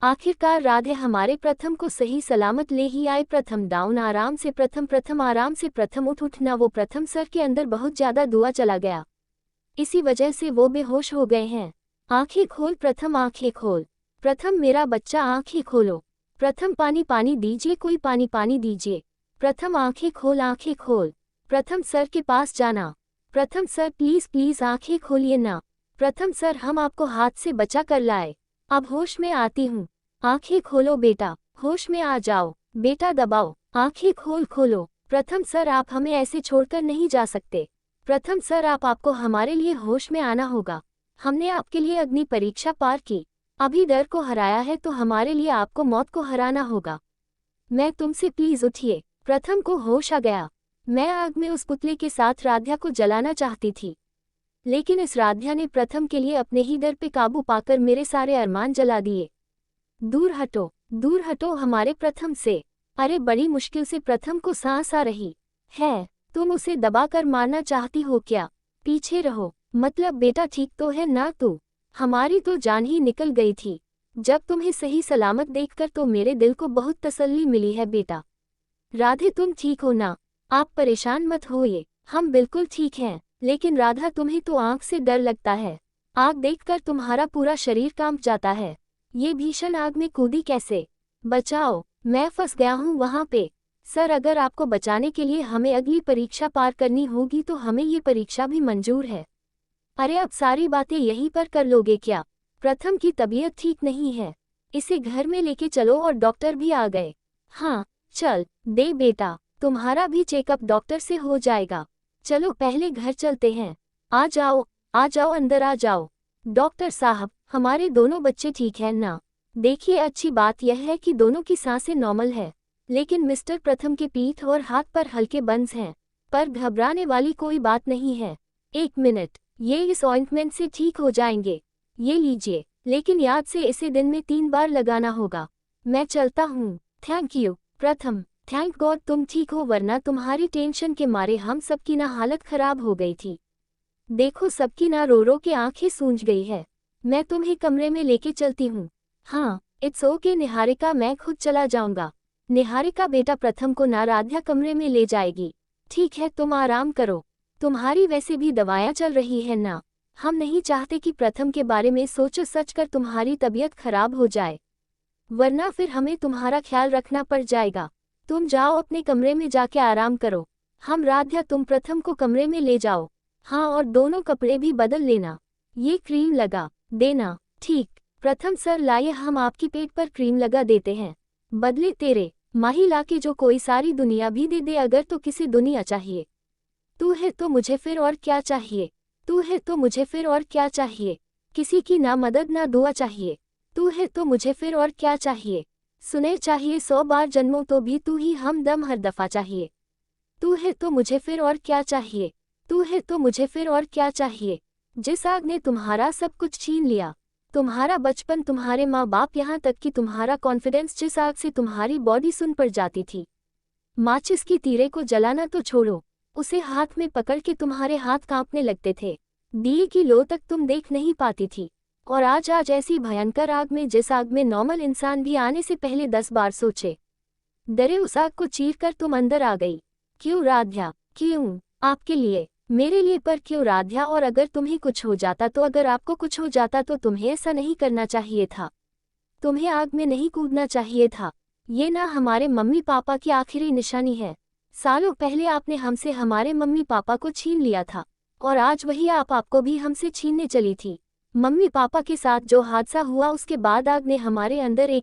आखिरकार राधे हमारे प्रथम को सही सलामत ले ही आए। प्रथम डाउन आराम से, प्रथम आराम से, प्रथम उठना। वो प्रथम सर के अंदर बहुत ज्यादा धुआं चला गया, इसी वजह से वो बेहोश हो गए हैं। आंखें खोल प्रथम, आंखें खोल प्रथम, मेरा बच्चा आंखें खोलो। प्रथम पानी पानी दीजिए, कोई पानी पानी दीजिए। प्रथम आंखें खोल, आंखें खोल। प्रथम सर के पास जाना। प्रथम सर प्लीज प्लीज आंखें खोलिए ना। प्रथम सर हम आपको हाथ से बचा कर लाए, अब होश में आती हूँ। आंखें खोलो बेटा, होश में आ जाओ बेटा, दबाओ आंखें खोलो। प्रथम सर आप हमें ऐसे छोड़कर नहीं जा सकते। प्रथम सर आपको हमारे लिए होश में आना होगा। हमने आपके लिए अग्नि परीक्षा पार की, अभी डर को हराया है तो हमारे लिए आपको मौत को हराना होगा। मैं तुमसे प्लीज उठिए। प्रथम को होश आ गया। मैं आग में उस पुतले के साथ राध्या को जलाना चाहती थी, लेकिन इस राध्या ने प्रथम के लिए अपने ही डर पे काबू पाकर मेरे सारे अरमान जला दिए। दूर हटो हमारे प्रथम से। अरे बड़ी मुश्किल से प्रथम को सांस आ रही है, तुम उसे दबाकर मारना चाहती हो क्या? पीछे रहो। मतलब बेटा ठीक तो है ना तू? हमारी तो जान ही निकल गई थी। जब तुम्हें सही सलामत देखकर तो मेरे दिल को बहुत तसल्ली मिली है बेटा। राधे तुम ठीक हो ना? आप परेशान मत होइए, हम बिल्कुल ठीक हैं। लेकिन राधा तुम्हें तो आँख से डर लगता है, आग देखकर तुम्हारा पूरा शरीर कांप जाता है। ये भीषण आग में कूदी कैसे? बचाओ, मैं फंस गया हूँ वहाँ पे। सर अगर आपको बचाने के लिए हमें अगली परीक्षा पार करनी होगी तो हमें ये परीक्षा भी मंजूर है। अरे अब सारी बातें यहीं पर कर लोगे क्या? प्रथम की तबीयत ठीक नहीं है, इसे घर में लेके चलो और डॉक्टर भी आ गए। हाँ चल दे बेटा, तुम्हारा भी चेकअप डॉक्टर से हो जाएगा। चलो पहले घर चलते हैं। आ जाओ अंदर आ जाओ। डॉक्टर साहब हमारे दोनों बच्चे ठीक हैं ना? देखिए अच्छी बात यह है कि दोनों की सांसें नॉर्मल है, लेकिन मिस्टर प्रथम के पीठ और हाथ पर हल्के बंस हैं, पर घबराने वाली कोई बात नहीं है। 1 मिनट, ये इस ऑइंटमेंट से ठीक हो जाएंगे। ये लीजिए, लेकिन याद से इसे दिन में 3 बार लगाना होगा। मैं चलता हूँ। थैंक यू प्रथम, थैंक गॉड तुम ठीक हो, वरना तुम्हारी टेंशन के मारे हम सबकी ना हालत खराब हो गई थी। देखो सबकी ना रो रो के आंखें सूंझ गई है। मैं तुम्हें कमरे में लेके चलती हूँ। हाँ इट्स ओके निहारिका, मैं खुद चला जाऊंगा। निहारिका बेटा प्रथम को ना राध्या कमरे में ले जाएगी। ठीक है तुम आराम करो, तुम्हारी वैसे भी दवाएं चल रही है ना। हम नहीं चाहते कि प्रथम के बारे में सोचो सच कर तुम्हारी तबीयत खराब हो जाए, वरना फिर हमें तुम्हारा ख्याल रखना पड़ जाएगा। तुम जाओ अपने कमरे में जाके आराम करो। हम राध्या तुम प्रथम को कमरे में ले जाओ। हाँ और दोनों कपड़े भी बदल लेना, ये क्रीम लगा देना। ठीक प्रथम सर लाइए, हम आपकी पेट पर क्रीम लगा देते हैं। बदले तेरे माही लाके जो कोई सारी दुनिया भी दे दे अगर तो किसी दुनिया चाहिए। तू है तो मुझे फिर और क्या चाहिए? तू है तो मुझे फिर और क्या चाहिए? किसी की ना मदद ना दुआ चाहिए। तू है तो मुझे फिर और क्या चाहिए? सुने चाहिए 100 बार जन्मों तो भी तू ही हमदम हर दफा चाहिए। तू है तो मुझे फिर और क्या चाहिए? तू है तो मुझे फिर और क्या चाहिए? जिस आग ने तुम्हारा सब कुछ छीन लिया, तुम्हारा बचपन, तुम्हारे माँ बाप, यहाँ तक कि तुम्हारा कॉन्फिडेंस, जिस आग से तुम्हारी बॉडी सुन पड़ जाती थी। माचिस की तीरे को जलाना तो छोड़ो, उसे हाथ में पकड़ के तुम्हारे हाथ कांपने लगते थे। दिए की लो तक तुम देख नहीं पाती थी। और आज ऐसी भयंकर आग में, जिस आग में नॉर्मल इंसान भी आने से पहले 10 बार सोचे, डरे, उस आग को चीर कर तुम अंदर आ गई। क्यों राध्या? क्यों? आपके लिए, मेरे लिए, पर क्यों राध्या? और अगर तुम्हें कुछ हो जाता तो, अगर आपको कुछ हो जाता तो तुम्हें ऐसा नहीं करना चाहिए था। तुम्हें आग में नहीं कूदना चाहिए था। ये ना हमारे मम्मी पापा की आखिरी निशानी है। सालों पहले आपने हमसे हमारे मम्मी पापा को छीन लिया था, और आज वही आपको भी हमसे छीनने चली थी। मम्मी पापा के साथ जो हादसा हुआ उसके बाद आग ने हमारे अंदर एक